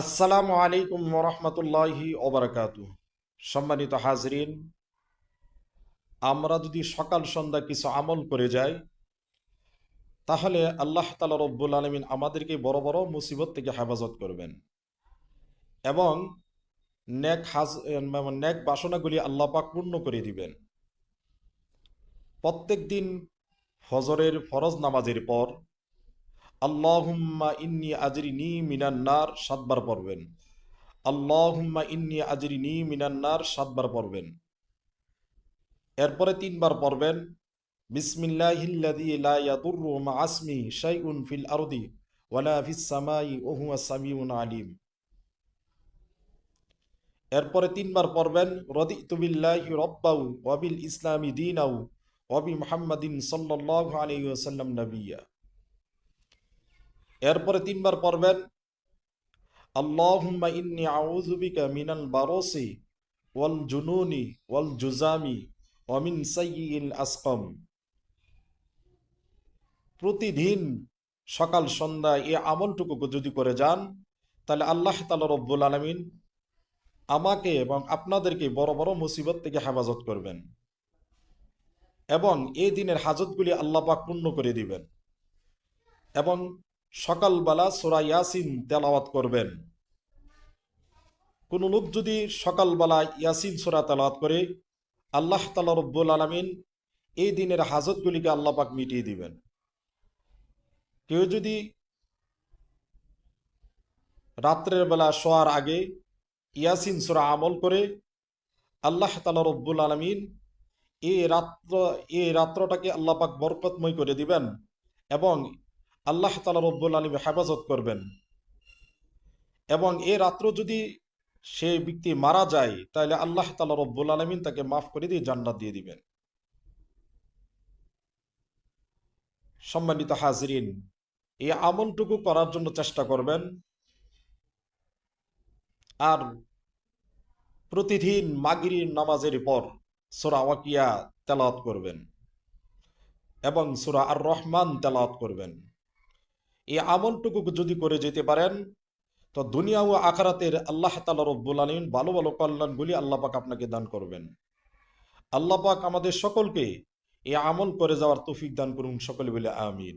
আসসালামু আলাইকুম ওরহমতুল্লাহি ওবরাকাতুহ। সম্মানিত হাজরিন, আমরা যদি সকাল সন্ধ্যা কিছু আমল করে যাই, তাহলে আল্লাহ তাআলা রব্বুল আলামিন আমাদেরকে বড় বড় মুসিবত থেকে হেফাজত করবেন এবং নেক বাসনাগুলি আল্লাহ পাক পূর্ণ করে দিবেন। প্রত্যেক দিন ফজরের ফরজ নামাজের পর আল্লাহুম্মা ইন্নী আজরিনি মিনান নার ৭ বার পড়বেন। আল্লাহুম্মা ইন্নী আজরিনি মিনান নার ৭ বার পড়বেন। এরপরে ৩ বার পড়বেন বিসমিল্লাহিল্লাযী লা ইয়াদুররু মা ইসমিহি শাইউন ফিল আরদি ওয়ালা ফিস সামাই ওয়া হুয়াস সামিউন আলিম। এরপরে ৩ বার পড়বেন রাদিতু বিল্লাহি রাব্বাও ওয়া বিল ইসলামি দীনাও ওয়া বি মুহাম্মাদিন সাল্লাল্লাহু আলাইহি ওয়াসাল্লাম নাবিয়্যা। এরপরে ৩ বার পড়বেন আল্লাহুম্মা ইন্নী আউযু বিকা মিনাল বারাসি ওয়াল জুনুনি ওয়াল জুজামি ওয়া মিন সাইয়্যিল আসকাম। প্রতিদিন সকাল সন্ধ্যা এই আমলটুকু যদি করে যান, তাহলে আল্লাহ তাআলা রব্বুল আলামিন আমাকে এবং আপনাদেরকে বড় বড় মুসিবত থেকে হেফাজত করবেন এবং এই দিনের হাজতগুলি আল্লাহ পাক পূর্ণ করে দিবেন। এবং সকালবেলা সূরা ইয়াসিন তেলাওয়াত করবেন। কোন লোক যদি সকালবেলা ইয়াসিন সূরা তেলাওয়াত করে, আল্লাহ তাআলা রব্বুল আলামিন এই দিনের হাজতগুলিকে আল্লাহ পাক মিটিয়ে দিবেন। কেউ যদি রাত্রের বেলা শোয়ার আগে ইয়াসিন সূরা আমল করে, আল্লাহ তাআলা রব্বুল আলামিন এই রাত্রটাকে আল্লাহ পাক বরকতময় করে দিবেন এবং আল্লাহ তাআলা রব্বুল আলামিন হেফাজত করবেন। এবং এই রাত্র যদি সে ব্যক্তি মারা যায়, তাহলে আল্লাহ তাআলা রব্বুল আলামিন তাকে মাফ করে দিয়ে জান্নাত দিয়ে দিবেন। সম্মানিত হাজরিন, এই আমলটুকু করার জন্য চেষ্টা করবেন। আর প্রতিদিন মাগরিব নামাজের পর সূরা ওয়াকিয়া তেলাওয়াত করবেন এবং সূরা আর রহমান তেলাওয়াত করবেন। এই আমলটুকু যদি করে যেতে পারেন, তো দুনিয়া ও আখিরাতের আল্লাহ তাআলা রব্বুল আলামিন ভালো ভালো কল্যাণগুলি আল্লাহ পাক আপনাকে দান করবেন। আল্লাহ পাক আমাদের সকলকে এই আমল করে যাওয়ার তৌফিক দান করুন, সকলে বলে আমিন।